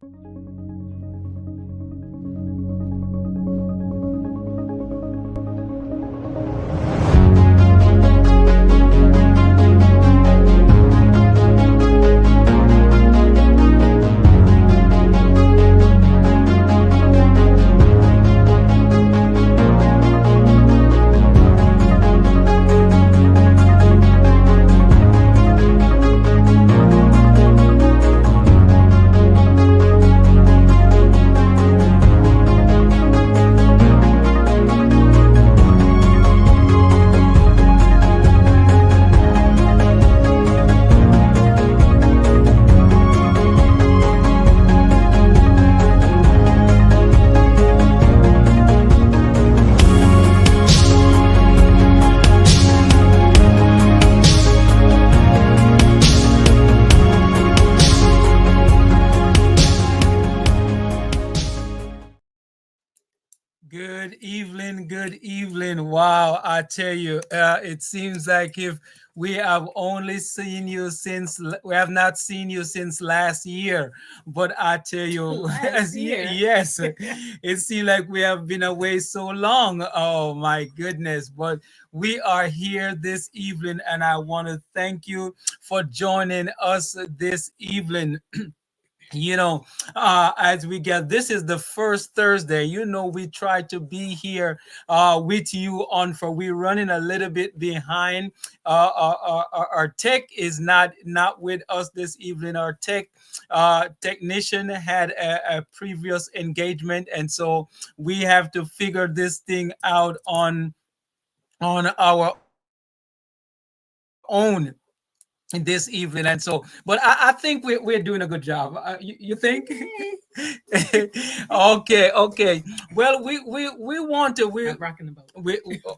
Good evening, good evening. Wow, I tell you, it seems like if we have only seen you since we have not seen you since last year, but I tell you, Last year. yes, it seems like we have been away so long. Oh my goodness! But we are here this evening, and I want to thank you for joining us this evening. As we get, this is the first Thursday. We try to be here with you on, for we're running a little bit behind. Our tech is not with us this evening. Our technician had a previous engagement, and so we have to figure this thing out on our own this evening. And so, but I think we're doing a good job. You think? Okay. Well, we want to Stop rocking the boat.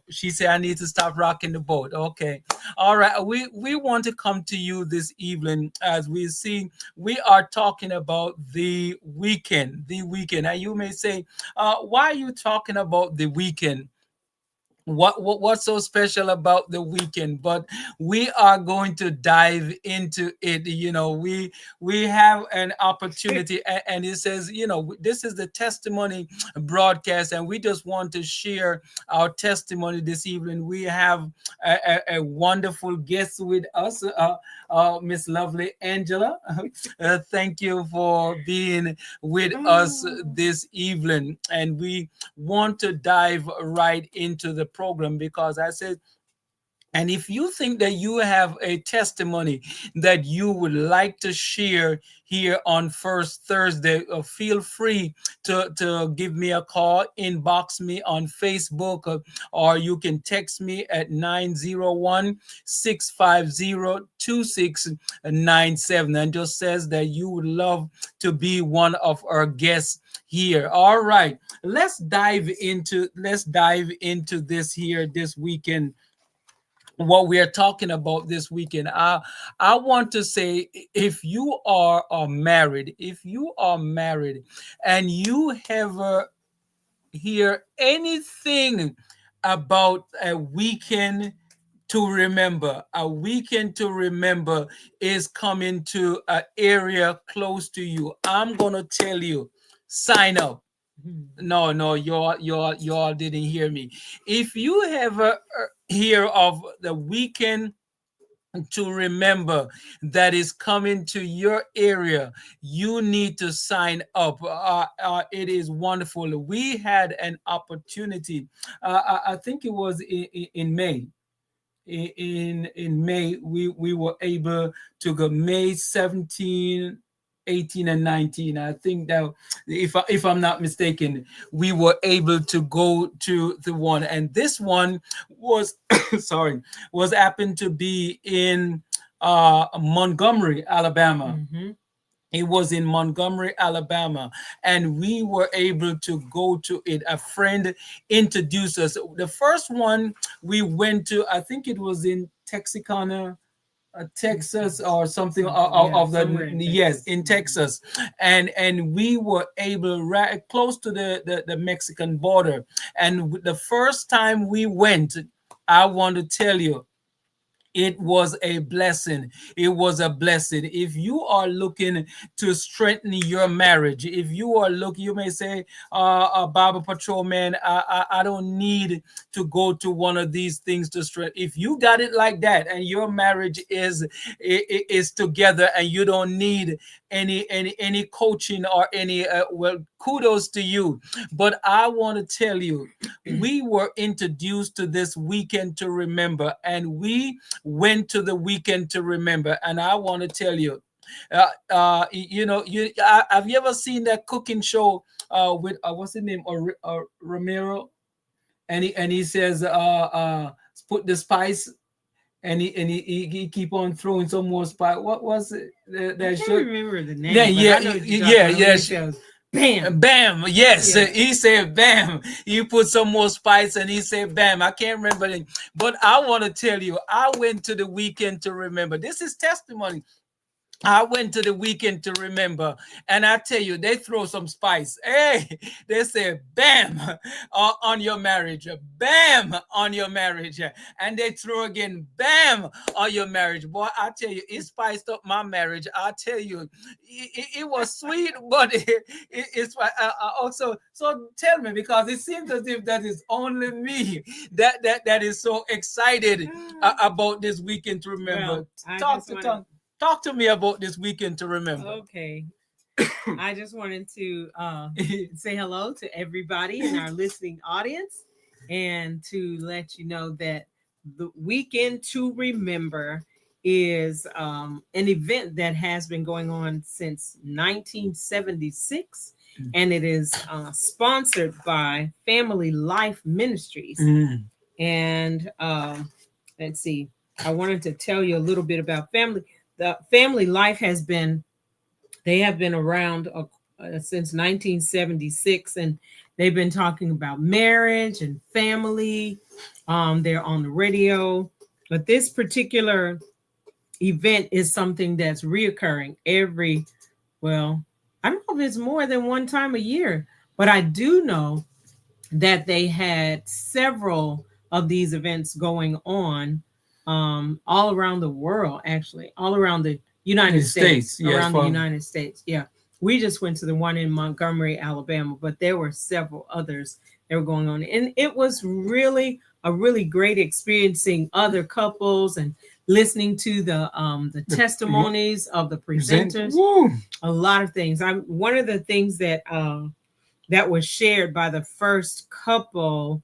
she said I need to stop rocking the boat. Okay. All right. We want to come to you this evening. As we see, we are talking about the weekend. And you may say, why are you talking about the weekend? What's so special about the weekend? But we are going to dive into it. We have an opportunity, and it says, this is the testimony broadcast, and we just want to share our testimony this evening. We have a wonderful guest with us, Miss Lovely Angela. Thank you for being with us this evening, and we want to dive right into the program, because I said, and if you think that you have a testimony that you would like to share here on First Thursday, feel free to give me a call, inbox me on Facebook, or you can text me at 901-650-2697, and just says that you would love to be one of our guests here. All right, let's dive into this here this weekend, what we are talking about this weekend. I want to say, if you are married, and you ever hear anything about a weekend to remember is coming to an area close to you, I'm gonna tell you, sign up. No, you all didn't hear me. If you ever hear of the weekend to remember that is coming to your area, you need to sign up. It is wonderful. We had an opportunity. I think it was in May. In May, we were able to go May 17, 18, and 19. I think that, if I'm not mistaken, we were able to go to the one, and this one was sorry, was happened to be in Montgomery, Alabama. Mm-hmm. It was in Montgomery, Alabama, and we were able to go to it. A friend introduced us. The first one we went to, I think it was in Texarkana, Texas, or something of the, somewhere in yes, Texas. in Texas, and we were able, right close to the Mexican border. And the first time we went, I want to tell you, It was a blessing. It was a blessing. If you are looking to strengthen your marriage, if you are looking, you may say, Bible Patrol man, I don't need to go to one of these things to strengthen. If you got it like that, and your marriage is together, and you don't need any coaching or any well, kudos to you. But I want to tell you, we were introduced to this weekend to remember, and we went to the weekend to remember. And I want to tell you, have you ever seen that cooking show with what's his name, or Ramiro? And he says, put the spice, and he keep on throwing some more spice. What was it? I That can't show? remember the name. Yeah, But yeah, I know what you're yeah, talking about. yeah. It says, bam. Bam. Yes. Yeah. He said bam. You put some more spice, and he said bam. I can't remember it. But I want to tell you, I went to the weekend to remember. This is testimony. I went to the weekend to remember, and I tell you, they throw some spice. Hey, they say bam on your marriage, bam on your marriage, and they throw again bam on your marriage. Boy, I tell you, it spiced up my marriage. I tell you, it was sweet, but it's also. So tell me, because it seems as if that is only me that is so excited about this weekend to remember. Well, Talk to tongue. Talk to me about this weekend to remember. Okay. I just wanted to say hello to everybody in our listening audience and to let you know that the weekend to remember is an event that has been going on since 1976, and it is sponsored by Family Life Ministries. And let's see, I wanted to tell you a little bit about the Family Life they have been around since 1976, and they've been talking about marriage and family. They're on the radio, but this particular event is something that's reoccurring well, I don't know if it's more than one time a year, but I do know that they had several of these events going on all around the world, actually, all around the United States, yes, around the United States. Yeah. We just went to the one in Montgomery, Alabama, but there were several others that were going on. And it was really a really great experiencing other couples and listening to the testimonies of the presenters. A lot of things. One of the things that was shared by the first couple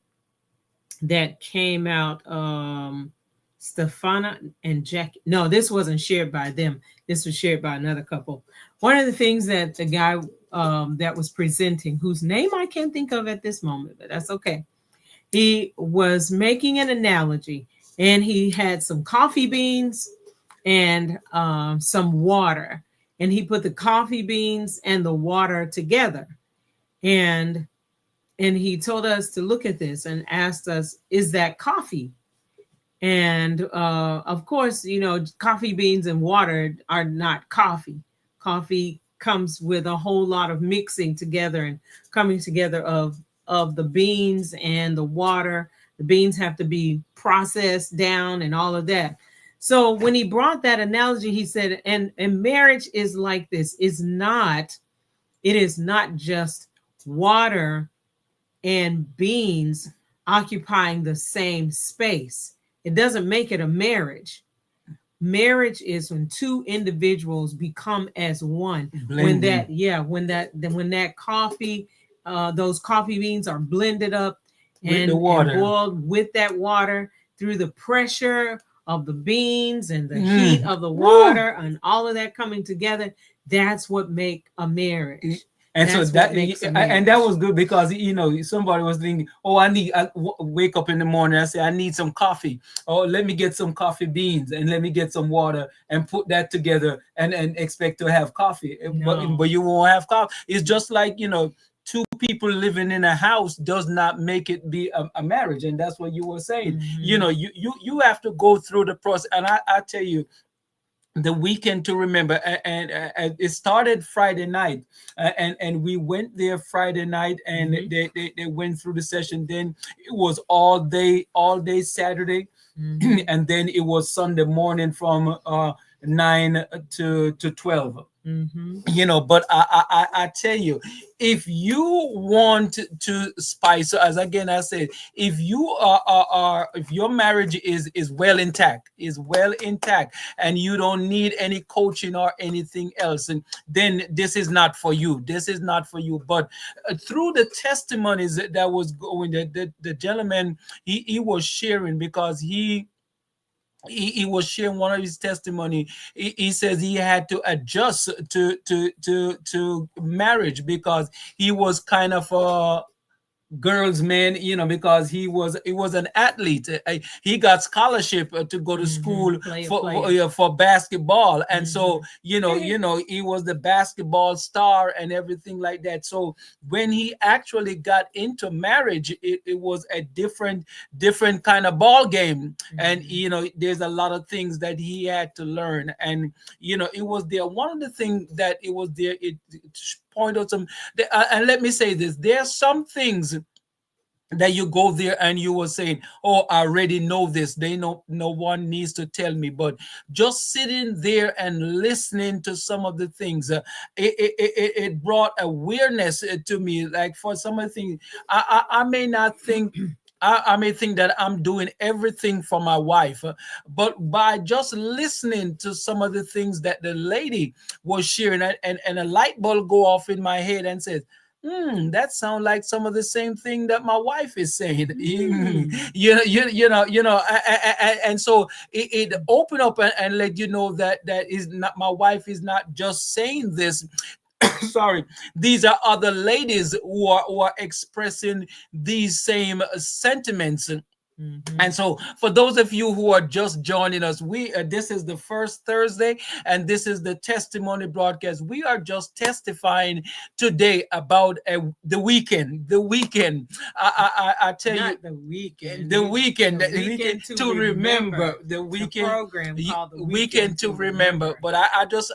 that came out, Stefana and Jackie. No, this wasn't shared by them. This was shared by another couple. One of the things that the guy that was presenting, whose name I can't think of at this moment, but that's okay. He was making an analogy, and he had some coffee beans and some water, and he put the coffee beans and the water together, and he told us to look at this and asked us, "Is that coffee?" And of course, coffee beans and water are not coffee. Coffee comes with a whole lot of mixing together and coming together of the beans and the water. The beans have to be processed down and all of that. So when he brought that analogy, he said, and marriage is like this. It is not just water and beans occupying the same space. It doesn't make it a marriage. Marriage is when two individuals become as one. Blending. When that coffee, those coffee beans are blended up with the water, and boiled with that water through the pressure of the beans and the heat of the water and all of that coming together. That's what make a marriage. And that's so that was good, because somebody was thinking, oh, I wake up in the morning, I say I need some coffee. Oh, let me get some coffee beans and let me get some water and put that together and expect to have coffee. No. But you won't have coffee. It's just like two people living in a house does not make it be a marriage, and that's what you were saying. You have to go through the process, and I tell you, the weekend to remember. And it started Friday night, and we went there Friday night, and Mhm. they went through the session. Then it was all day Saturday, Mhm. and then it was Sunday morning from 9 to 12. Mhm. But I tell you, if you want to spice, so as again I said, if you if your marriage is well intact, and you don't need any coaching or anything else, and then this is not for you. This is not for you. But through the testimonies that was going, the gentleman, he was sharing, because he was sharing one of his testimony. He says he had to adjust to marriage, because he was kind of girls man, because he was an athlete. He got scholarship to go to Mhm. school Player, for player. for basketball, and so Mhm. he was the basketball star and everything like that. So when he actually got into marriage, it was a different kind of ball game. And Mhm. there's a lot of things that he had to learn. And it was there, one of the things that it was there, it point out some. And let me say this, there are some things that you go there and you were saying, oh, I already know this, they know, no one needs to tell me. But just sitting there and listening to some of the things, it brought awareness to me. Like, for some of the things, I may not think, I may think that I'm doing everything for my wife, but by just listening to some of the things that the lady was sharing, and a light bulb go off in my head and says, that sounds like some of the same thing that my wife is saying. Mm. And so it open up and let you know that is not, my wife is not just saying this. Sorry, these are other ladies who are expressing these same sentiments. Mhm. And so, for those of you who are just joining us, we this is the first Thursday, and this is the testimony broadcast. We are just testifying today about the weekend. The weekend. I tell you, Not the weekend. the weekend, The the weekend weekend to to remember, remember. the The weekend, program called the weekend weekend to to remember. remember. But I just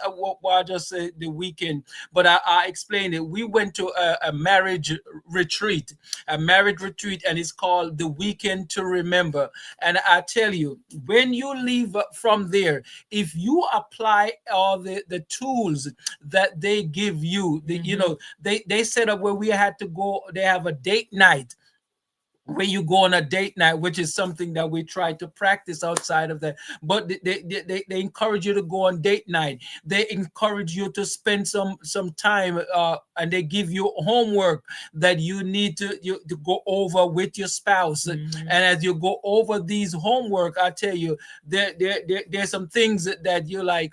said the weekend, but I explained it. We went to a marriage retreat, and it's called the weekend to remember. And I tell you, when you leave from there, if you apply all the tools that they give you, Mhm. they set up where we had to go. They have a date night where you go on a date night, which is something that we try to practice outside of that. But they encourage you to go on date night. They encourage you to spend some time, and they give you homework that you need to go over with your spouse. And Mhm. as you go over these homework, I tell you, there's some things that you're like,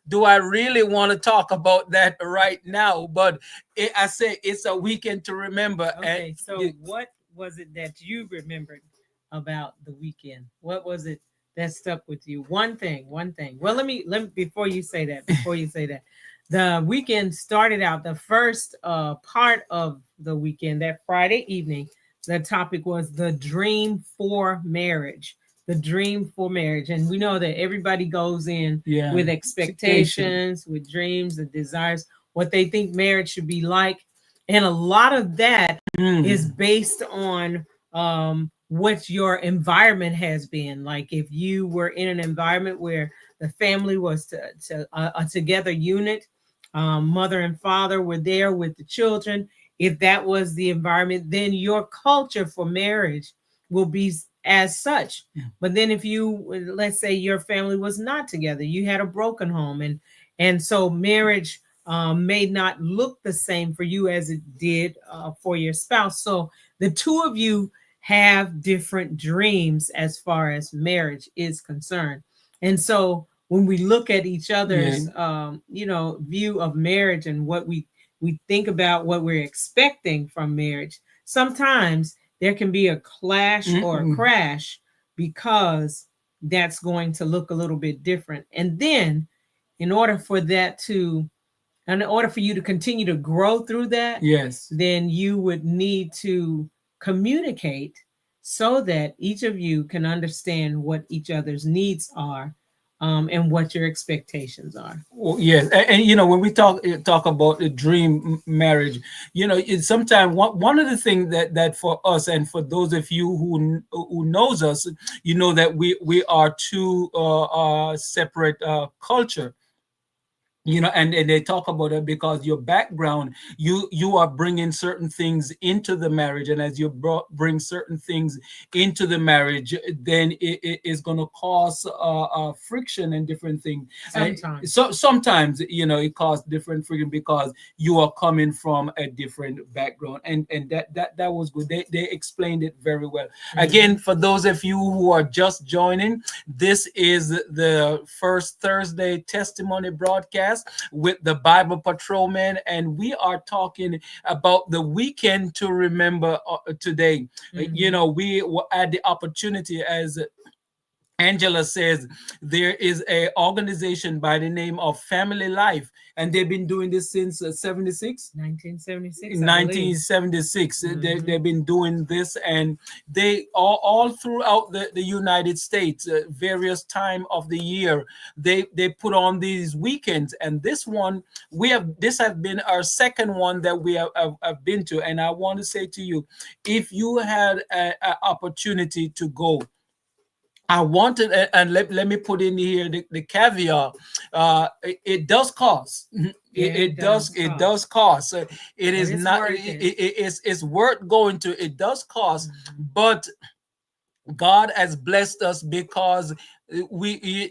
do I really want to talk about that right now? But I say it's a weekend to remember. And Okay, so what was it that you remembered about the weekend? What was it that stuck with you? One thing, one thing. Well, let me before you say that, the weekend started out, the first part of the weekend, that Friday evening, the topic was the dream for marriage. The dream for marriage. And we know that everybody goes in yeah, with expectation. expectations, with dreams and desires, what they think marriage should be like. And a lot of that is Mm. based on what your environment has been. Like, if you were in an environment where the family was a together unit, mother and father were there with the children. If that was the environment, then your culture for marriage will be as such. But then if you, let's say your family was not together, you had a broken home, and so marriage may not look the same for you as it did for your spouse. So the two of you have different dreams as far as marriage is concerned. And so when we look at each Yeah. other's, view of marriage and what we think about what we're expecting from marriage, sometimes there can be a clash or a Mm-mm. crash because that's going to look a little bit different. And then in order for that to in order for you to continue to grow through that, Yes. then you would need to communicate so that each of you can understand what each other's needs are and what your expectations are. Well, yes, and when we talk about the dream marriage, it's sometimes one of the things that for us and for those of you who knows us, that we are two separate culture. And they talk about it because your background, you are bringing certain things into the marriage, and as you bring certain things into the marriage, then it is going to cause friction and different things. Sometimes. So sometimes it causes different friction because you are coming from a different background, and that was good. They explained it very well. Again, for those of you who are just joining, this is the first Thursday testimony broadcast with the Bible Patrolman, and we are talking about the weekend to remember today. We had the opportunity, as Angela says, there is a organization by the name of Family Life, and they've been doing this since 1976. 1976. They've been doing this, and they all throughout the United States, various time of the year, they put on these weekends. And this has been our second one that we have been to. And I want to say to you, if you had an opportunity to go, I wanted, and let me put in here the caveat. It does cost. It does cost. It is not. It's worth going to. It does cost, but God has blessed us because we,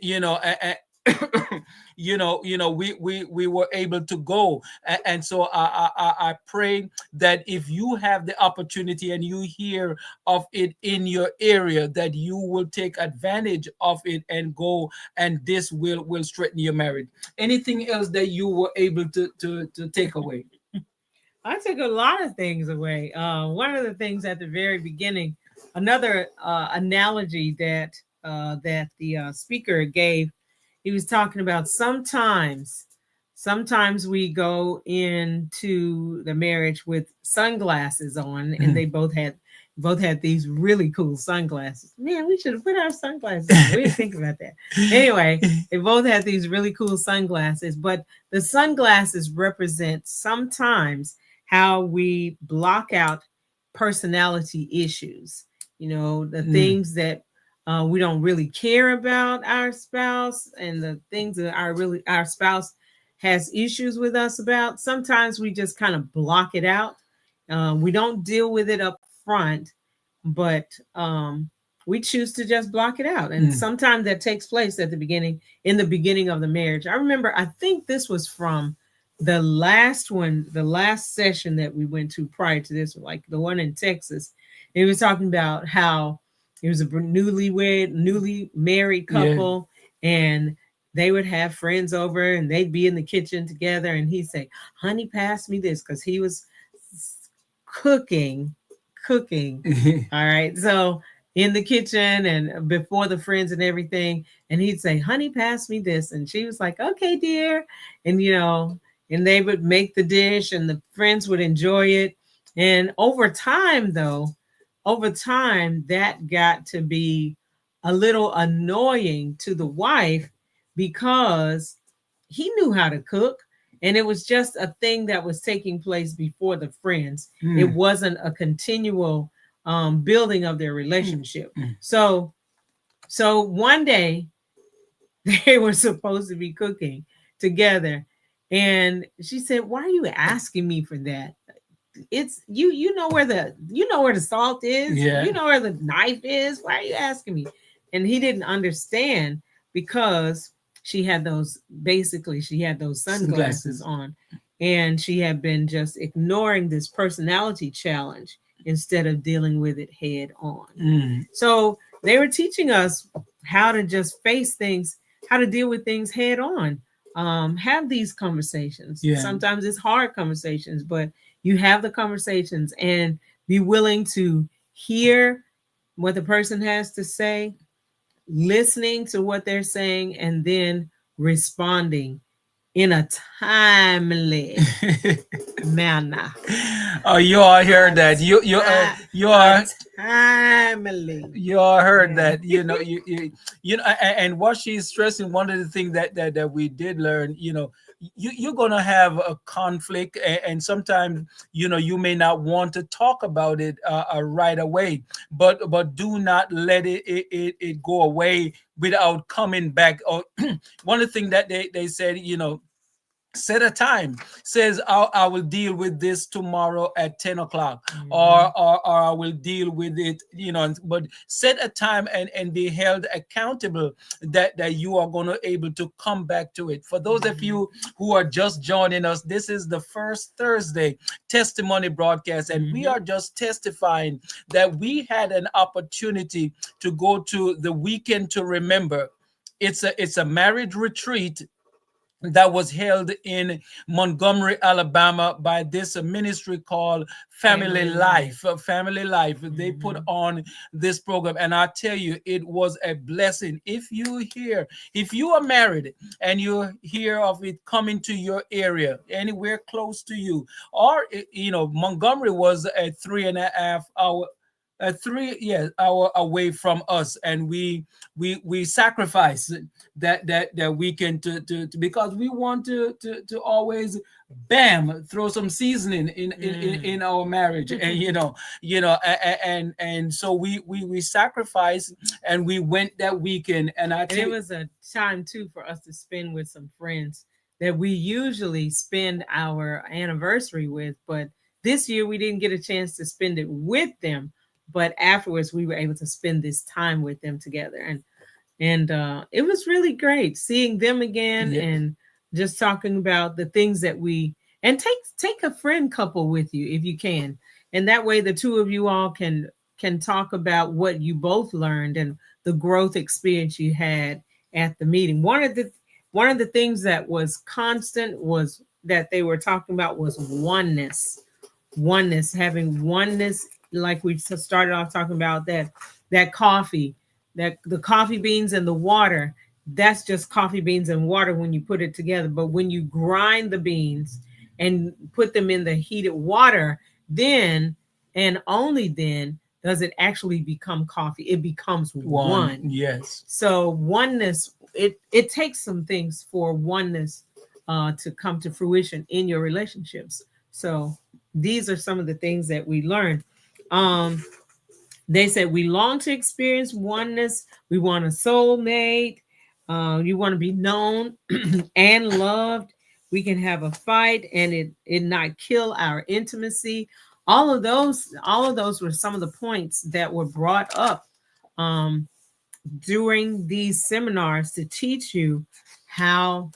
we were able to go. And so I pray that if you have the opportunity and you hear of it in your area, that you will take advantage of it and go, and this will straighten your marriage. Anything else that you were able to take away? I took a lot of things away. One of the things at the very beginning, another analogy that the speaker gave, he was talking about sometimes we go into the marriage with sunglasses on, and they both had these really cool sunglasses. Man, we should have put our sunglasses on. We didn't think about that. Anyway, they both had these really cool sunglasses, but the sunglasses represent sometimes how we block out personality issues. The things that we don't really care about our spouse, and the things that our spouse has issues with us about. Sometimes we just kind of block it out. We don't deal with it up front, but we choose to just block it out. And sometimes that takes place in the beginning of the marriage. I remember, I think this was from the last session that we went to prior to this, like the one in Texas. It was talking about how it was a newly married couple, and they would have friends over and they'd be in the kitchen together, and he'd say, "Honey, pass me this," because he was cooking. All right. So in the kitchen and before the friends and everything, and he'd say, "Honey, pass me this." And she was like, "Okay, dear." And, and they would make the dish and the friends would enjoy it. And over time, that got to be a little annoying to the wife because he knew how to cook, and it was just a thing that was taking place before the friends. It wasn't a continual building of their relationship. So one day they were supposed to be cooking together, and she said, "Why are you asking me for that? It's you know where the salt is, you know where the knife is. Why are you asking me?" And he didn't understand because she had those sunglasses on, and she had been just ignoring this personality challenge instead of dealing with it head on. So they were teaching us how to just face things, how to deal with things head on. Have these conversations. Sometimes it's hard conversations, but you have the conversations and be willing to hear what the person has to say, listening to what they're saying, and then responding in a timely manner. Oh, you all heard that. You are family. You all heard Yeah. that, and what she's stressing, one of the things that we did learn, you're gonna have a conflict, and sometimes, you may not want to talk about it right away, but do not let it go away without coming back. Or one of the things that they said, set a time, says I will deal with this tomorrow at 10 o'clock, Mhm. or I will deal with it, but set a time, and be held accountable, that you are going to able to come back to it. For those of Mhm. you who are just joining us, this is the first Thursday testimony broadcast, and we Mhm. are just testifying that we had an opportunity to go to the weekend to remember. It's a marriage retreat that was held in Montgomery, Alabama, by this ministry called Family Family life. Life. Family Life. They put Mhm. on this program, and I tell you, it was a blessing. If you are married and you hear of it coming to your area, anywhere close to you, or Montgomery was a 3.5 hour. A 3 hour away from us, and we sacrificed that weekend because we want to always bam throw some seasoning in Mm. our marriage, and and so we sacrificed, and we went that weekend, and I And tell it you, was a time too for us to spend with some friends that we usually spend our anniversary with, but this year we didn't get a chance to spend it with them. But afterwards, we were able to spend this time with them together, and it was really great seeing them again yeah, and just talking about the things that we and take a friend couple with you if you can, and that way the two of you all can talk about what you both learned and the growth experience you had at the meeting. One of the things that was constant was that they were talking about was oneness, having oneness, like we started off talking about that coffee, that the coffee beans and the water, that's just coffee beans and water when you put it together. But when you grind the beans and put them in the heated water, then and only then does it actually become coffee. It becomes one, one. yes. So oneness, it takes some things for oneness to come to fruition in your relationships. So these are some of the things that we learned. Um, they said we long to experience oneness. We want a soulmate. You want to be known and loved. We can have a fight and it not kill our intimacy. All of those were some of the points that were brought up um, during these seminars to teach you how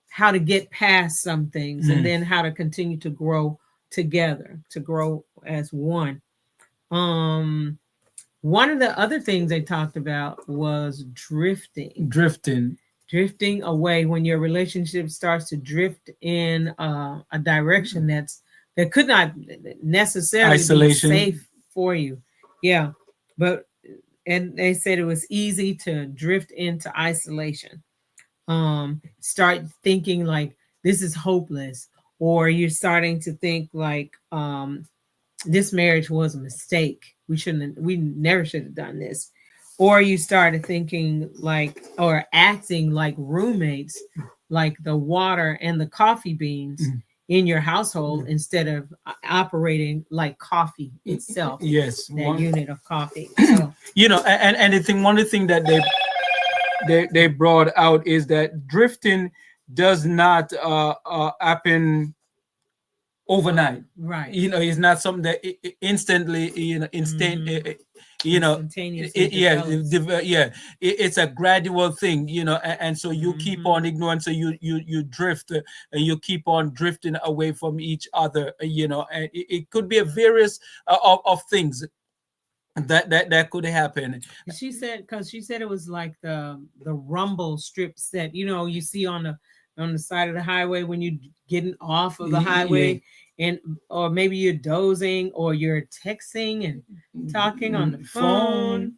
how to get past some things and Mm. then how to continue to grow together, to grow as one. Um, One of the other things they talked about was Drifting. drifting away when your relationship starts to drift in a direction that could not necessarily be Isolation. safe for you. Yeah, but and they said it was easy to drift into isolation. Start thinking like this is hopeless, or you're starting to think like this marriage was a mistake. We never should have done this. Or you started thinking like, or acting like roommates, like the water and the coffee beans Mm. in your household instead of operating like coffee itself, Yes, that one. unit of coffee. So, And the thing, one of the thing that they brought out is that drifting does not happen overnight. right. It's not something that instantly, Mhm. you know Instantaneously yeah, develops. yeah, it's a gradual thing, and so you keep Mhm. on ignoring, so you drift, and you keep on drifting away from each other, and it could be a various of things that could happen. She said because she said it was like the rumble strip set, you see on the side of the highway when you getting off of the Yeah. highway, and or maybe you're dozing or you're texting and talking on the phone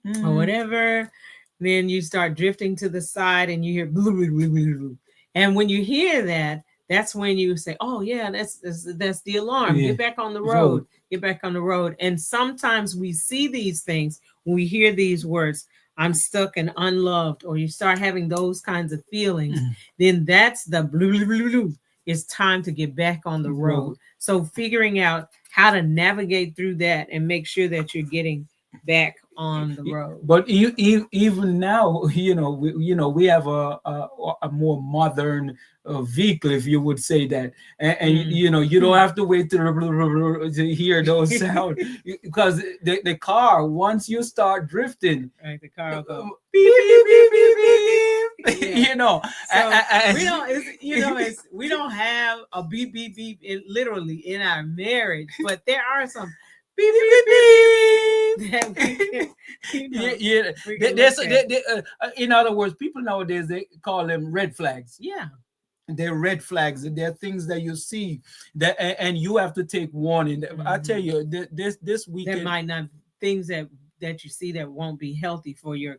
Phone. or Mhm. whatever. Then you start drifting to the side and you hear blue, blue, blue, blue, blue. And when you hear that, that's when you say, "Oh yeah, that's the alarm. Yeah. Get back on the Road. road. Get back on the road." And sometimes we see these things when we hear these words, "I'm stuck and unloved," or you start having those kinds of feelings. Mhm. Then that's the blue, blue, blue, blue. It's time to get back on the road. Road. So figuring out how to navigate through that and make sure that you're getting back on the road. But even now, we have a more modern vehicle, if you would say that, and you don't have to wait to hear those sound, because the car, once you start drifting, Right, the car will go. beep, beep, beep, beep, beep, beep. Yeah. So and- we don't, we don't have a beep beep beep literally in our marriage, but there are some beep, beep, beep, beep. that we can, Yeah. we can There's, look at. in other words, people nowadays, they call them red flags. Yeah. They're red flags. They're things that you see that, and you have to take warning. I tell you, this That weekend, might not things that you see that won't be healthy for your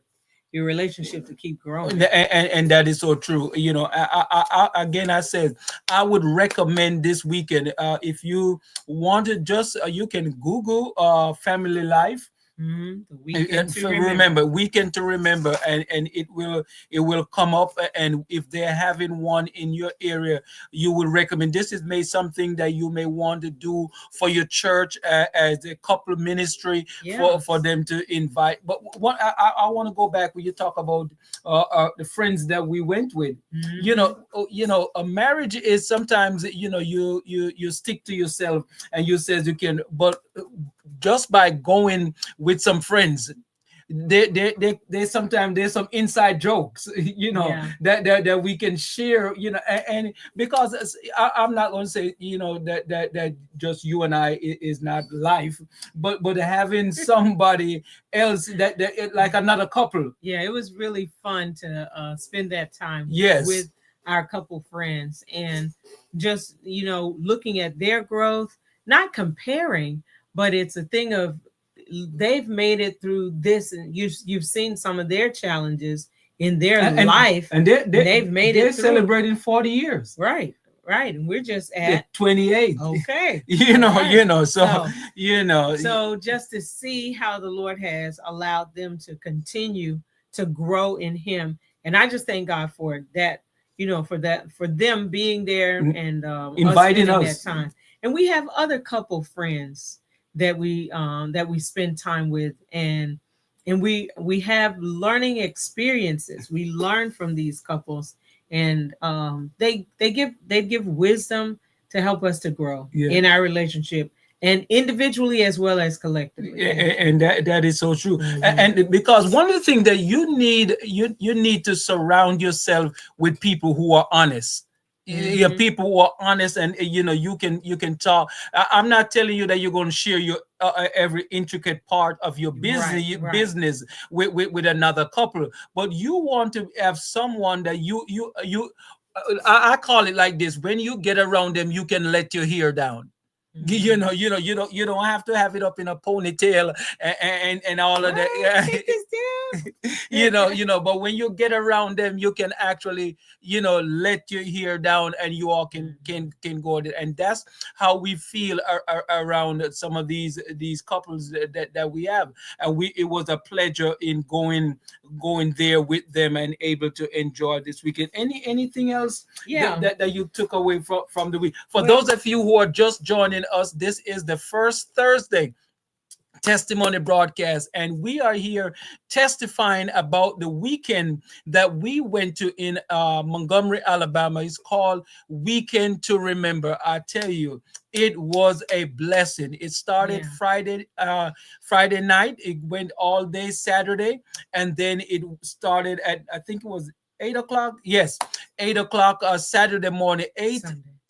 relationship to keep growing. and that is so true. Again, I said I would recommend this weekend. If you want to, just you can Google family life. The weekend And to remember, weekend to remember, and it will come up. And if they're having one in your area, you would recommend. This is may something that you may want to do for your church as a couple ministry, Yes. for them to invite. But what I want to go back when you talk about the friends that we went with. A marriage is sometimes, you stick to yourself, and you says you can, but just by going with some friends, they sometimes there's some inside jokes, Yeah. that we can share, and because I'm not going to say, that just you and I is not life, but having somebody else that like another couple. Yeah, it was really fun to spend that time Yes. with our couple friends, and just looking at their growth, not comparing, but it's a thing of they've made it through this, and you've seen some of their challenges in their life, and they've made they're it through. celebrating 40 years. Right, and we're just They're at 28. okay. So So, so just to see how the Lord has allowed them to continue to grow in Him, and I just thank God for that. For them being there and inviting spending us. that time. And we have other couple friends that we spend time with, and we have learning experiences. We learn from these couples, and they give wisdom to help us to grow in our relationship, and individually as well as collectively. And that is so true. Mhm. And because one of the things that you need to surround yourself with people who are honest. Yeah, people who are honest, and you can talk. I'm not telling you that you're going to share your every intricate part of your business Right. business with another couple, but you want to have someone that you I call it like this: when you get around them, you can let your hair down. You don't have to have it up in a ponytail and all of that. Take this down. But when you get around them, you can actually let your hair down, and you all can go there. And that's how we feel around some of these couples that we have. And it was a pleasure in going there with them and able to enjoy this weekend. Anything else that you took away from the week? For those of you who are just joining us, this is the first Thursday testimony broadcast, and we are here testifying about the weekend that we went to in Montgomery, Alabama. It's called Weekend to Remember. I tell you, it was a blessing. It started Friday night. It went all day Saturday, and then it started at, I think it was 8 o'clock. Yes, 8 o'clock Saturday morning.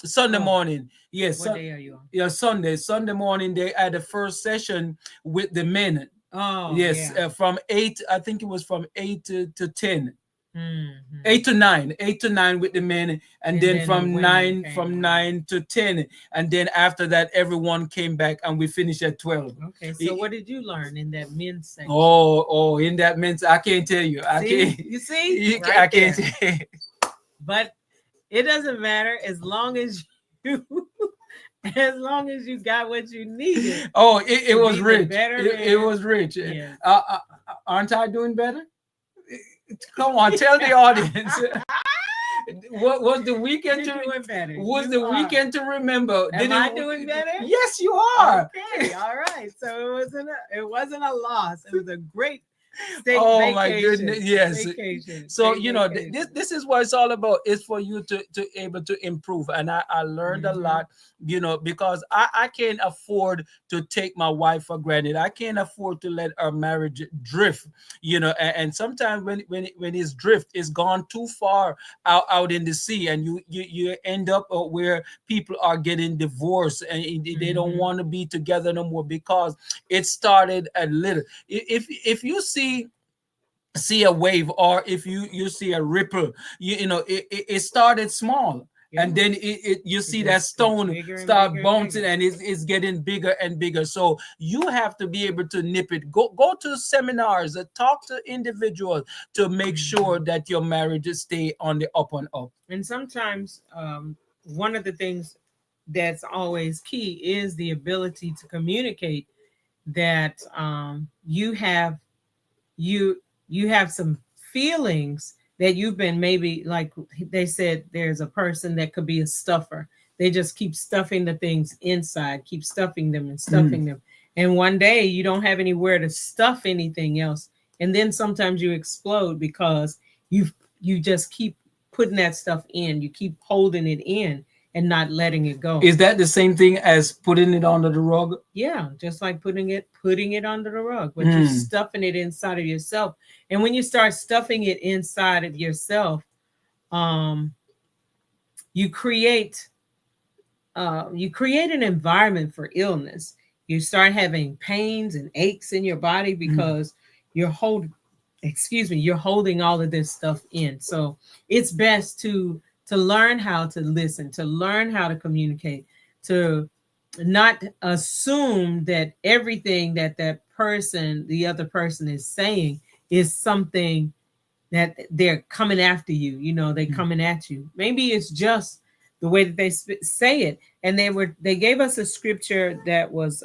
Sunday morning. Yes. What day are you on? Yeah, Sunday morning. They had the first session with the men. Oh, yes. yeah. From 8, I think it was from 8 to 10. Mm-hmm. 8 to 9 with the men, and then from the 9 to 10, and then after that everyone came back, and we finished at 12. Okay, so what did you learn in that men's section? Oh, in that men's, I can't tell you. I can't. You see? I can't. But It doesn't matter as long as you as long as you got what you needed Oh, it to was be the rich. better It man. was rich. Yes. Aren't I doing better? Come on, tell the audience. What was the weekend You're to doing better. was You the are. weekend to remember? Am I doing better? Yes, you are. Okay, all right. So it wasn't a loss. It was a great state Oh my vacation. goodness, yes. Vacation. So State you know vacation. this is what it's all about, is for you to able to improve. And I learned a Mhm. lot, you know, because I can't afford to take my wife for granted. I can't afford to let our marriage drift, you know. And sometimes when it's drift, it's gone too far out in the sea, and you end up where people are getting divorced, and they don't Mhm. want to be together no more, because it started a little. If you see a wave, or if you see a ripple, you know it started small, Yeah. and then you It see that just gets stone bigger and start bigger and bouncing, bigger. and it's getting bigger and bigger. So you have to be able to nip it. Go to seminars, talk to individuals, to make sure Mhm. that your marriage stay on the up and up. And sometimes one of the things that's always key is the ability to communicate that you you have some feelings that you've been, maybe like they said, there's a person that could be a stuffer. They just keep stuffing the things inside, keep stuffing them and stuffing them, and one day you don't have anywhere to stuff anything else, and then sometimes you explode because you just keep putting that stuff in, you keep holding it in and not letting it go. Is that the same thing as putting it under the rug? Yeah, just like putting it under the rug, but you're stuffing it inside of yourself. And when you start stuffing it inside of yourself, um, you create you create an environment for illness. You start having pains and aches in your body because you're holding, excuse me, you're holding all of this stuff in. So it's best to learn how to listen, to learn how to communicate, to not assume that everything that the other person is saying is something that they're coming after you. You know, they coming at you. Maybe it's just the way that they say it. And they gave us a scripture that was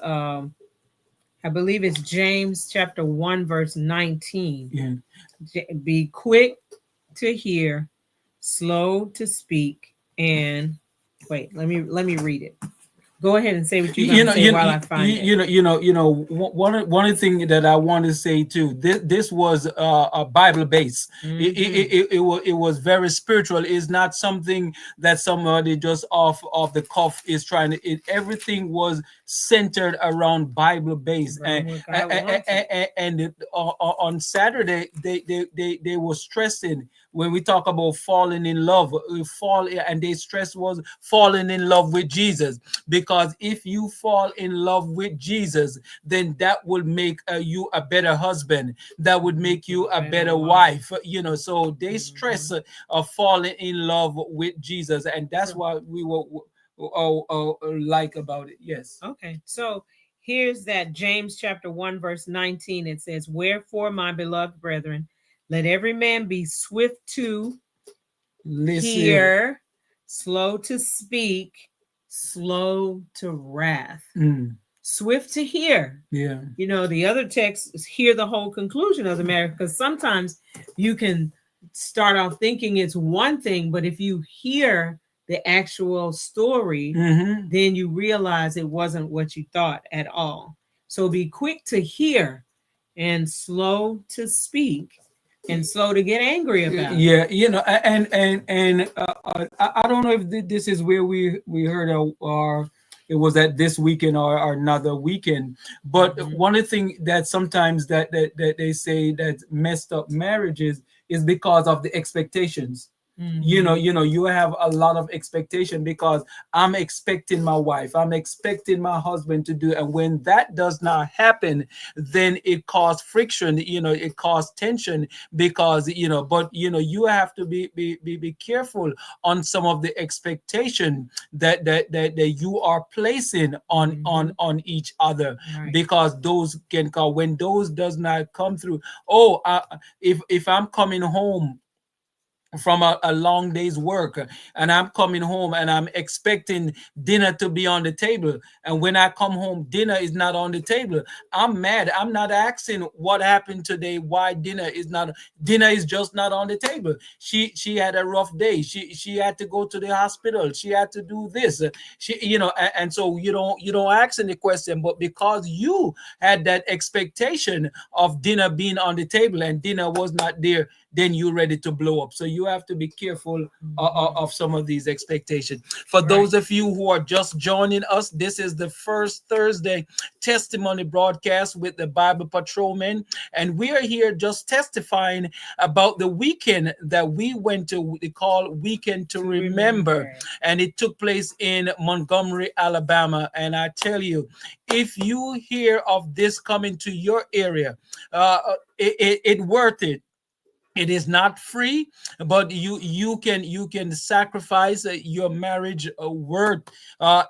I believe it's James chapter 1 verse 19. Yeah. Be quick to hear, slow to speak, and wait, let me read it. Go ahead and say what you're going to say while I find it. One of the things that I want to say too. This was a Bible base. It was very spiritual. It's not something that somebody just off the cuff is trying to. Everything was centered around Bible base, and on Saturday they were stressing, when we talk about falling in love, and they stress was falling in love with Jesus. Because if you fall in love with Jesus, then that will make you a better husband, that would make you a better wife, you know. So they stress falling in love with Jesus, and that's what we were like about it. Yes. Okay, so here's that James chapter 1 verse 19. It says, wherefore, my beloved brethren, let every man be swift to hear, slow to speak, slow to wrath. Swift to hear. Yeah. You know, the other text is hear the whole conclusion of the matter, because sometimes you can start off thinking it's one thing, but if you hear the actual story, then you realize it wasn't what you thought at all. So be quick to hear and slow to speak and slow to get angry about it. Yeah, you know, and I don't know if this is where we heard or it was at this weekend or another weekend, but one of the things that sometimes that they say that messed up marriages is because of the expectations. You know, you have a lot of expectation, because I'm expecting my wife, I'm expecting my husband to do, and when that does not happen, then it causes friction, you know, it causes tension, because but you have to be careful on some of the expectation that you are placing on each other, because those can come. When those does not come through, if I'm coming home from a long day's work, and I'm coming home and I'm expecting dinner to be on the table, and when I come home dinner is not on the table, I'm mad. I'm not asking what happened today, why dinner is just not on the table. She had a rough day, she had to go to the hospital, she had to do this, she and so you don't ask any question, but because you had that expectation of dinner being on the table and dinner was not there, then you're ready to blow up. So you have to be careful of some of these expectations. For Right. those of you who are just joining us, this is the first Thursday testimony broadcast with the Bible Patrolmen, and we are here just testifying about the weekend that we went to. We call Weekend to Remember, and it took place in Montgomery, Alabama. And I tell you, if you hear of this coming to your area, it worth it. It is not free, but you can sacrifice your marriage worth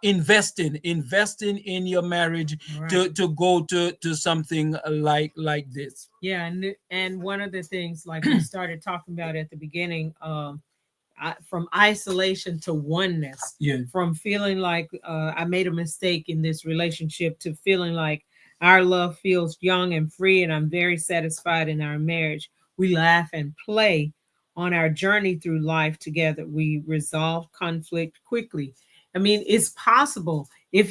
investing in your marriage Right. to go to something like this. Yeah, and one of the things like we started talking about at the beginning, from isolation to oneness, Yeah. from feeling like I made a mistake in this relationship to feeling like our love feels young and free, and I'm very satisfied in our marriage. We laugh and play on our journey through life together. We resolve conflict quickly. I mean, it's possible if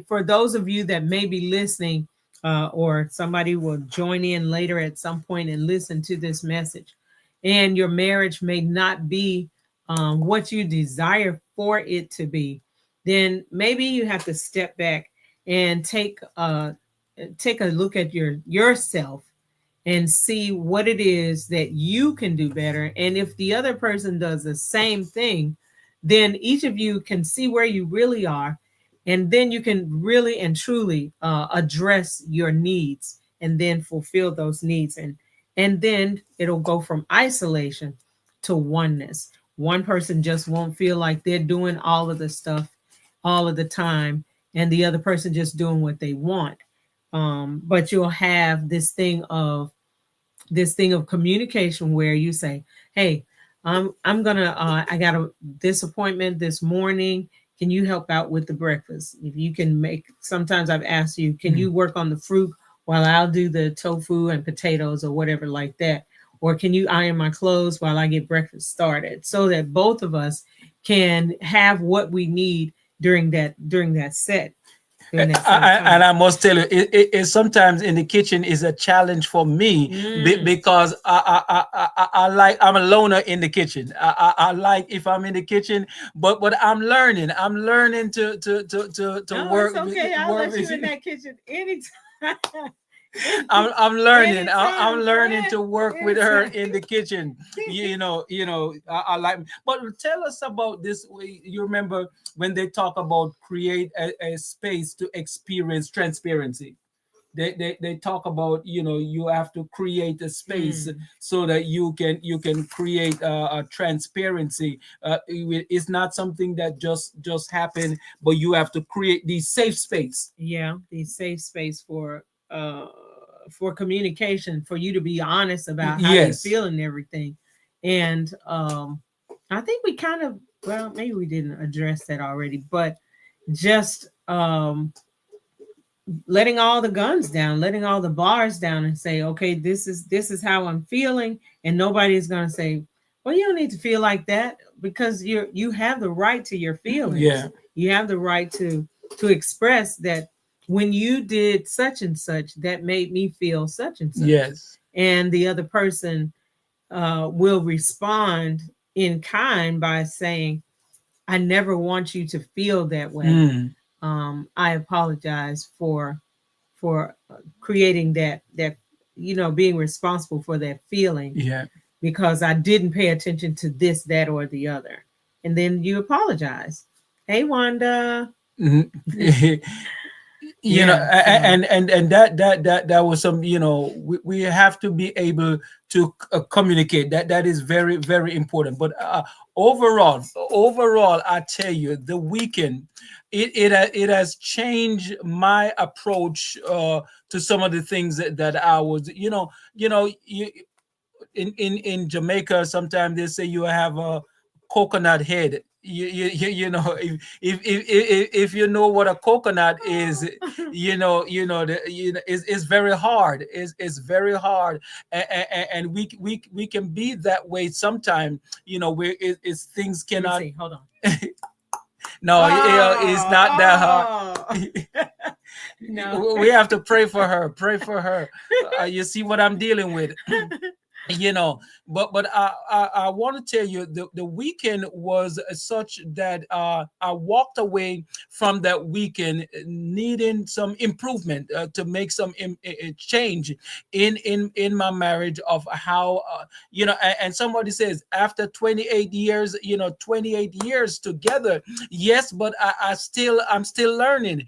for those of you that may be listening, or somebody will join in later at some point and listen to this message, and your marriage may not be what you desire for it to be, then maybe you have to step back and take a look at yourself and see what it is that you can do better. And if the other person does the same thing, then each of you can see where you really are. And then you can really and truly address your needs and then fulfill those needs. And then it'll go from isolation to oneness. One person just won't feel like they're doing all of the stuff all of the time, and the other person just doing what they want. But you'll have this thing of communication where you say, "Hey, I'm gonna I got a this appointment this morning. Can you help out with the breakfast? If you can make, sometimes I've asked you, can you work on the fruit while I'll do the tofu and potatoes or whatever like that? Or can you iron my clothes while I get breakfast started, so that both of us can have what we need during that set during that set of And time." I must tell you, it sometimes in the kitchen is a challenge for me because I'm a loner in the kitchen. I like if I'm in the kitchen, but I'm learning. I'm learning to No, it's work okay. I'll work let you in with. that kitchen anytime. I'm learning. I'm Anytime, learning friend. to work with her Anytime. in the kitchen. I like. But tell us about this. You remember when they talk about create a space to experience transparency? They talk about, you have to create a space Mm, so that you can create a transparency. It's not something that just happen, but you have to create the safe space. yeah, the safe space for communication, for you to be honest about how you Yes. feel and everything. And I think we kind of, well, maybe we didn't address that already, but just letting all the guns down, letting all the bars down, and say, okay, this is how I'm feeling, and nobody's gonna say, well, you don't need to feel like that, because you have the right to your feelings. Yeah. You have the right to express that when you did such and such, that made me feel such and such, Yes. and the other person will respond in kind by saying, I never want you to feel that way. Mm. I apologize for creating that being responsible for that feeling, Yeah. because I didn't pay attention to this, that, or the other. And then you apologize. Hey, Wanda. Mhm. Yeah. So And that was some, we have to be able to communicate. That is very, very important. But overall, I tell you, the weekend, it has changed my approach to some of the things that I was, in Jamaica, sometimes they say you have a coconut head. You know, if you know what a coconut is, it's very hard. It's very hard, and we can be that way sometimes. Where it's things Let me cannot. see. Hold on. No, it's not that hard. Oh, no. We have to pray for her. Pray for her. You see what I'm dealing with. you know but I want to tell you, the weekend was such that I walked away from that weekend needing some improvement, to make some change in my marriage, of how and somebody says, after 28 years, 28 years together. Yes, but I'm still learning.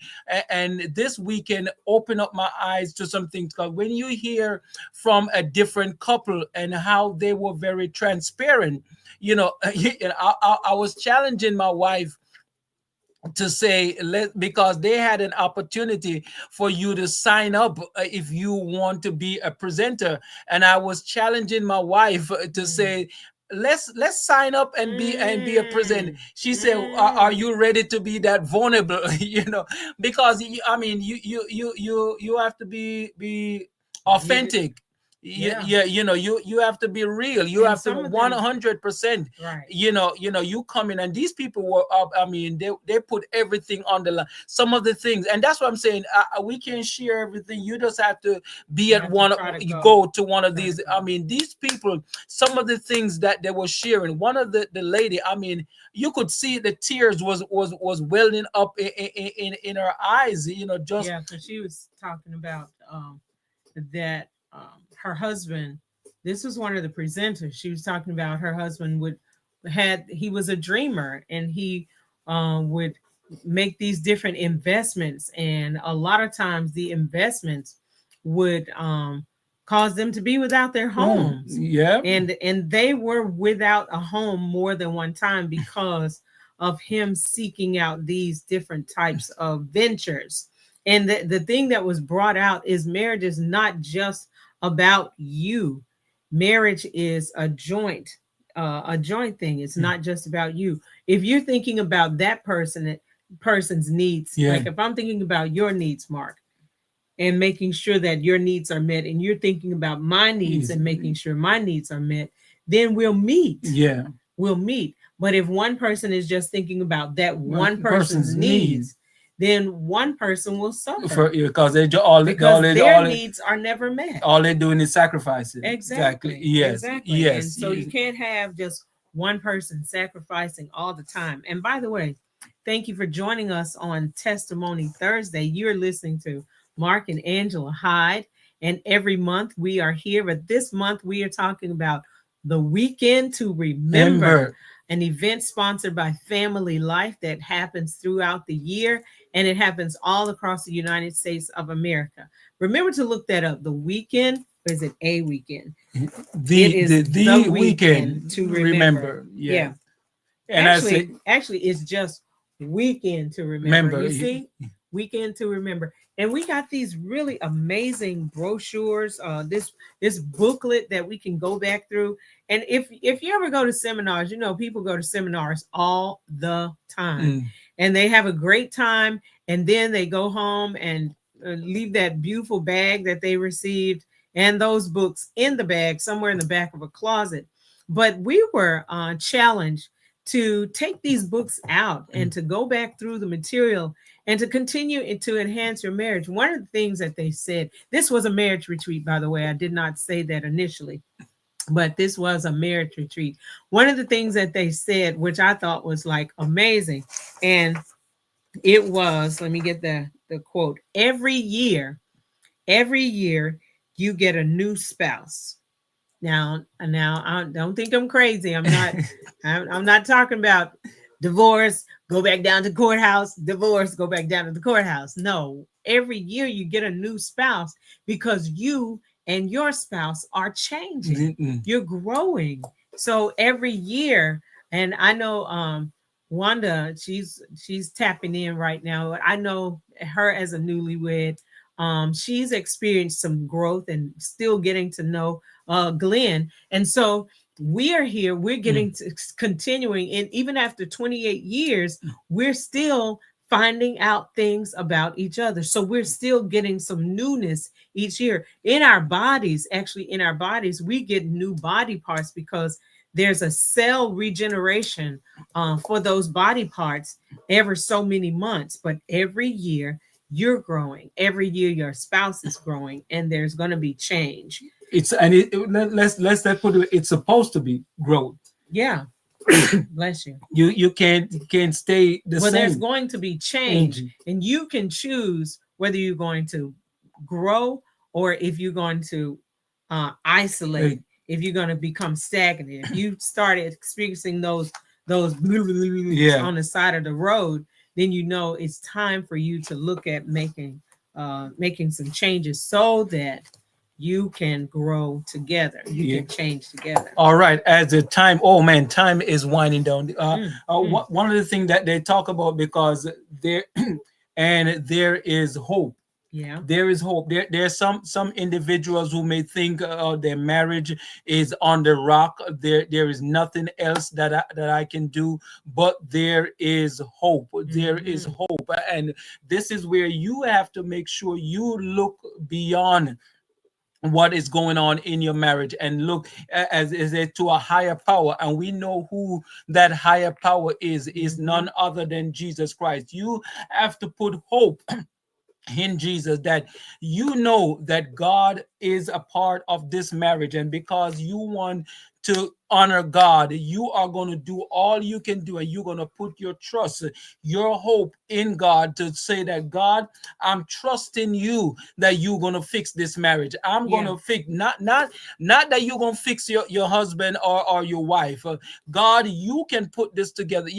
And this weekend opened up my eyes to some things, because when you hear from a different couple and how they were very transparent. I was challenging my wife to say, because they had an opportunity for you to sign up, if you want to be a presenter, and I was challenging my wife, to say, let's sign up and be a presenter. She said, are you ready to be that vulnerable? Because I mean, you have to be authentic. Yeah. Yeah, you have to be real. You And have to some of them, 100%. right. You come in, and these people were up. I mean, they put everything on the line. Some of the things, and that's what I'm saying. We can't share everything. You just have to be You at have to one. try to You go. go to one of Try to these. go. I mean, these people. Some of the things that they were sharing. One of the lady. I mean, you could see the tears was welling up in her eyes. Just Yeah, because she was talking about that her husband. This was one of the presenters. She was talking about her husband he was a dreamer, and he would make these different investments, and a lot of times the investments would cause them to be without their homes. yeah. And they were without a home more than one time because of him seeking out these different types of ventures. And the thing that was brought out is marriage is not just about you. Marriage is a joint thing. It's not just about you. If you're thinking about that person's needs, Yeah. like if I'm thinking about your needs, Mark, and making sure that your needs are met, and you're thinking about my needs and making sure my needs are met, then we'll meet. Yeah. We'll meet. But if one person is just thinking about that one person's person's needs, then one person will suffer because because their needs are never met. all they're doing is sacrificing. Exactly. Yes. Exactly. Yes. And so you can't have just one person sacrificing all the time. And by the way, thank you for joining us on Testimony Thursday. You're listening to Mark and Angela Hyde. And every month we are here, but this month we are talking about the Weekend to Remember, an event sponsored by Family Life that happens throughout the year, and it happens all across the United States of America. Remember to look that up. The Weekend, or is it a weekend? It is the weekend to remember. Yeah. And actually, it's just Weekend to Remember. You see, Weekend to Remember. And we got these really amazing brochures, this booklet that we can go back through. And if you ever go to seminars, people go to seminars all the time, and they have a great time, and then they go home and leave that beautiful bag that they received and those books in the bag somewhere in the back of a closet. But we were challenged to take these books out and to go back through the material and to continue to enhance your marriage. One of the things that they said, this was a marriage retreat, by the way. I did not say that initially, but this was a marriage retreat. One of the things that they said, which I thought was like amazing, and it was, let me get the quote, every year you get a new spouse. Now, I don't think I'm crazy. I'm not. I'm not talking about divorce, go back down to courthouse, divorce, go back down to the courthouse. No, every year you get a new spouse because you and your spouse are changing. You're growing. So every year, and I know Wanda, she's tapping in right now. I know her as a newlywed. She's experienced some growth and still getting to know Glenn. And so we are here, we're getting to continuing, and even after 28 years, we're still finding out things about each other. So we're still getting some newness each year in our bodies. Actually, in our bodies, we get new body parts because there's a cell regeneration for those body parts every so many months. But every year, you're growing. Every year, your spouse is growing, and there's going to be change. It's and let's put it. It's supposed to be growth. Yeah. Bless you. You can't stay the Well, same. there's going to be change, and you can choose whether you're going to grow or if you're going to isolate. If you're going to become stagnant, if you started experiencing those on the side of the road, then you know it's time for you to look at making some changes so that you can grow together. You can change together. All right. As the time, oh man, time is winding down. One of the things that they talk about, because there and there is hope. Yeah, there is hope. There's some individuals who may think their marriage is on the rock. There is nothing else that I can do, but there is hope. There is hope, and this is where you have to make sure you look beyond what is going on in your marriage and look as is it to a higher power. And we know who that higher power is none other than Jesus Christ. You have to put hope in Jesus, that you know that God is a part of this marriage, and because you want to honor God, you are going to do all you can do, and you're going to put your trust, your hope in God, to say that God, I'm trusting you that you're going to fix this marriage. I'm going to fix not that you're going to fix your husband or your wife. God, you can put this together.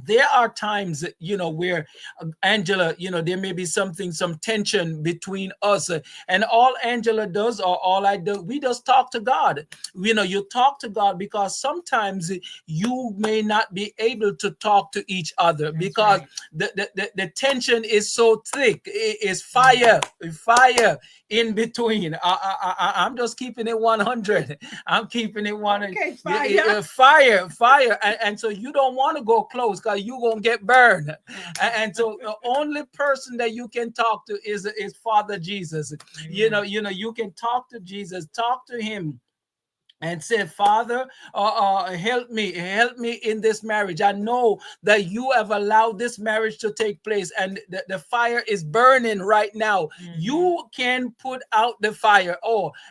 There are times, where Angela, there may be some tension between us, and all Angela does, or all I do, we just talk to God. You talk to God, because sometimes you may not be able to talk to each other. That's because right. the tension is so thick. It is fire in between. I'm just keeping it 100. I'm keeping it 100. Okay, fire. And so you don't want to go close, because you're going to get burned. And so the only person that you can talk to is Father Jesus. Amen. You can talk to Jesus, talk to him, and say, Father, help me in this marriage. I know that you have allowed this marriage to take place, and the fire is burning right now. You can put out the fire.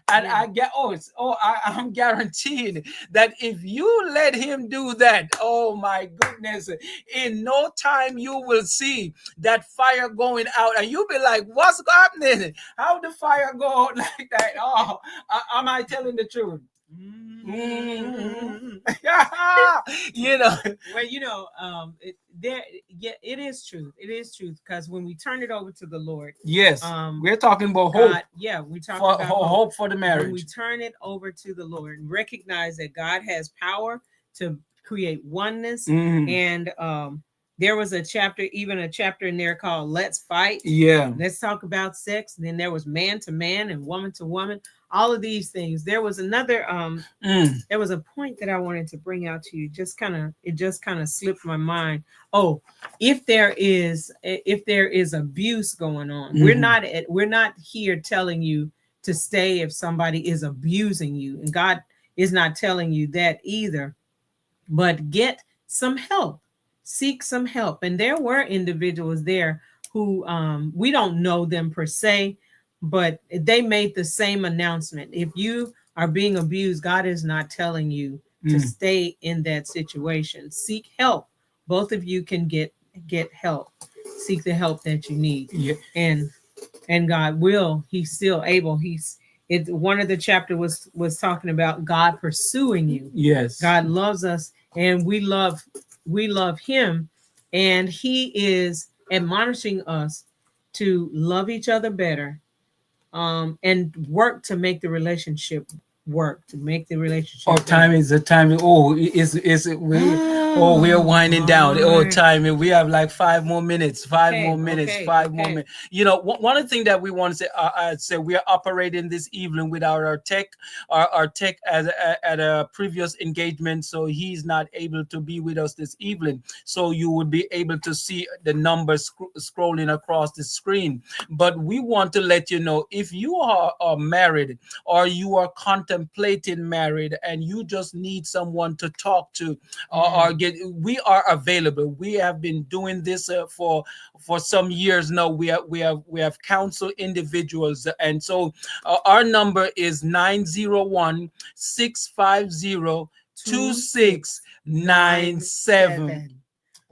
I'm guaranteed that if you let him do that, oh my goodness, in no time you will see that fire going out, and you'll be like, what's happening? How the fire go out like that? Oh, am I telling the truth? It is truth. It is truth, because when we turn it over to the Lord, we're talking about hope. We talk about hope for the marriage. When we turn it over to the Lord and recognize that God has power to create oneness, and there was a chapter in there called Let's Fight. Let's talk about sex. And then there was man to man and woman to woman. All of these things. There was another there was a point that I wanted to bring out to you. It just kind of slipped my mind. Oh, if there is abuse going on, we're not here telling you to stay if somebody is abusing you, and God is not telling you that either. But get some help. Seek some help. And there were individuals there who we don't know them per se, but they made the same announcement. If you are being abused, God is not telling you to stay in that situation. Seek help. Both of you can get help. Seek the help that you need. And God will. He's still able. One of the chapter was talking about God pursuing you. Yes. God loves us, and we love him, and he is admonishing us to love each other better, and work to make the relationship work to make the relationship Oh, better. time is the time. Oh, is it? Oh, we're winding down. Oh, Lord. time. We have like 5 more minutes. Five Okay, more minutes. okay, 5 more okay. minutes. You know, one of the things that we want to say, I'd say we are operating this evening without our tech, our tech at a previous engagement, so he's not able to be with us this evening. So you would be able to see the numbers scrolling across the screen. But we want to let you know, if you are married or you are contemplating married and you just need someone to talk to, or get, we are available. We have been doing this for some years now. We have counseled individuals, and so our number is 901-650-2697.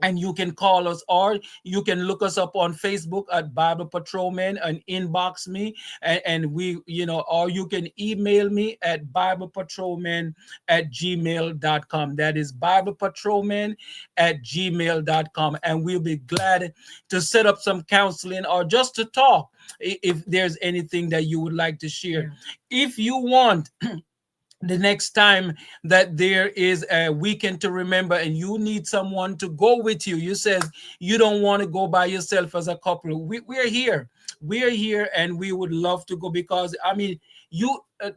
And you can call us, or you can look us up on Facebook at Bible Patrolman and inbox me, and we, or you can email me at biblepatrolman@gmail.com. That is biblepatrolman@gmail.com, and we'll be glad to set up some counseling or just to talk if there's anything that you would like to share. If you want, the next time that there is a weekend to remember and you need someone to go with you, you said you don't want to go by yourself as a couple, we're here. We're here, and we would love to go, because I mean,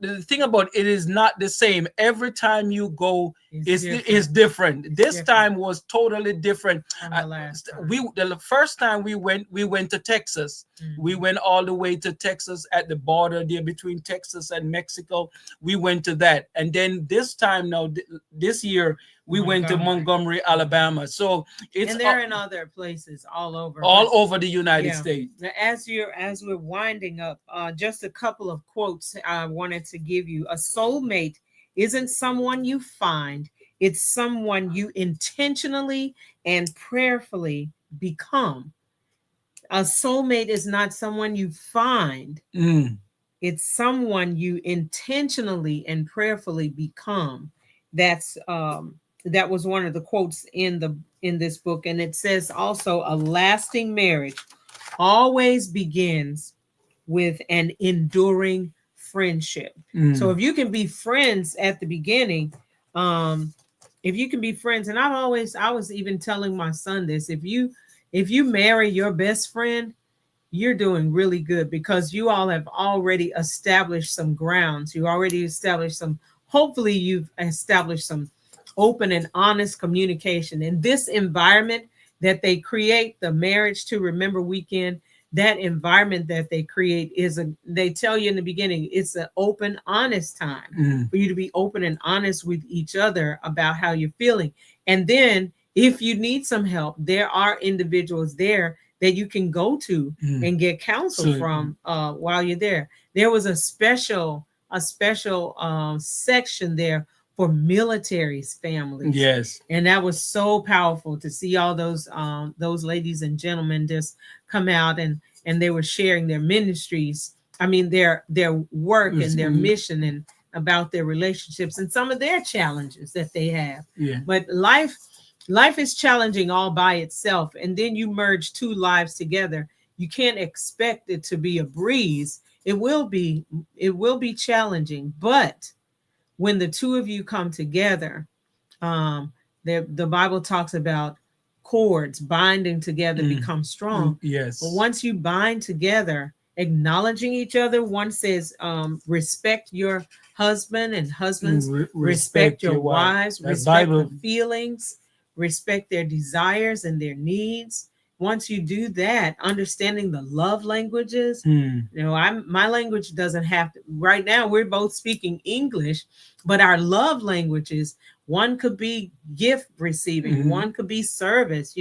the thing about it is not the same every time you go. It's different. This time was totally different. The first time we went to Texas. We went all the way to Texas, at the border there between Texas and Mexico. We went to that, and then this time now, this year, we went to Montgomery, Alabama. So and they're in other places all over the United States. As we're winding up, just a couple of quotes I wanted to give you. A soulmate isn't someone you find, it's someone you intentionally and prayerfully become. A soulmate is not someone you find. It's someone you intentionally and prayerfully become. That was one of the quotes in this book. And it says also, a lasting marriage always begins with an enduring friendship. So if you can be friends at the beginning, if you can be friends, and I was even telling my son this, if you marry your best friend, you're doing really good, because you all have already established some grounds. Hopefully you've established some open and honest communication. In this environment that they create, the Marriage to Remember weekend, that environment that they create they tell you in the beginning, it's an open, honest time for you to be open and honest with each other about how you're feeling. And then if you need some help, there are individuals there that you can go to and get counsel from while you're there. There was a special section there for military's families. Yes. And that was so powerful to see all those ladies and gentlemen just come out, and they were sharing their ministries. I mean, their work and their mission, and about their relationships and some of their challenges that they have. But life is challenging all by itself, and then you merge two lives together. You can't expect it to be a breeze. It will be challenging, but when the two of you come together, the Bible talks about cords binding together become strong. Yes. But once you bind together, acknowledging each other, one says, respect your husband, and husbands respect your wives, respect the feelings, respect their desires and their needs. Once you do that, understanding the love languages, my language doesn't have to, right now we're both speaking English, but our love languages, one could be gift receiving, one could be service.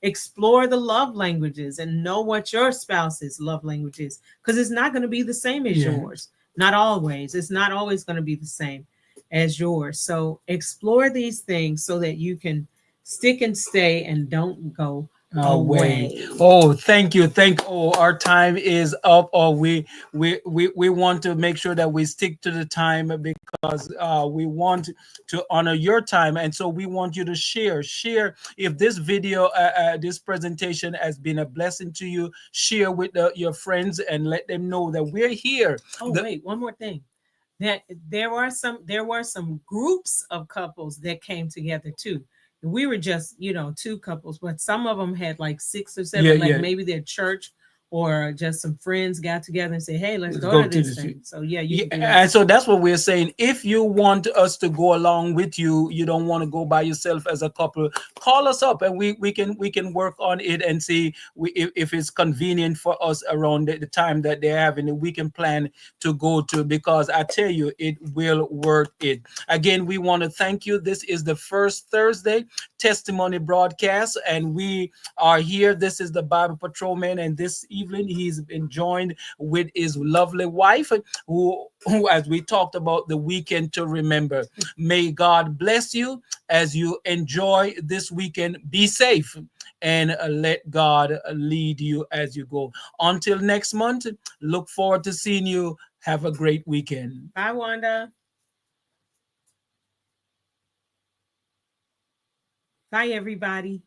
Explore the love languages and know what your spouse's love language is, because it's not going to be the same as yours. Not always. It's not always going to be the same as yours. So explore these things so that you can stick and stay and don't go away. Oh, thank you. Our time is up. We want to make sure that we stick to the time, because we want to honor your time, and so we want you to share if this video, this presentation has been a blessing to you. Share with your friends and let them know that we're here. Wait, one more thing. that there were some groups of couples that came together too. And we were just, two couples, but some of them had like 6 or 7, Yeah, like yeah. maybe their church or just some friends got together and say, hey, let's Let's go go to to this the thing. So yeah, you yeah, can do that. and so that's what we're saying. If you want us to go along with you, you don't want to go by yourself as a couple, call us up and we can work on it and see if it's convenient for us around the time that they're having it. We can plan to go to, because I tell you, it will work it. Again, we want to thank you. This is the first Thursday testimony broadcast, and we are here. This is the Bible Patrolman, and this evening he's been joined with his lovely wife, who, as we talked about, the weekend to remember. May God bless you as you enjoy this weekend. Be safe and let God lead you as you go. Until next month, look forward to seeing you. Have a great weekend. Bye, Wanda. Bye, everybody.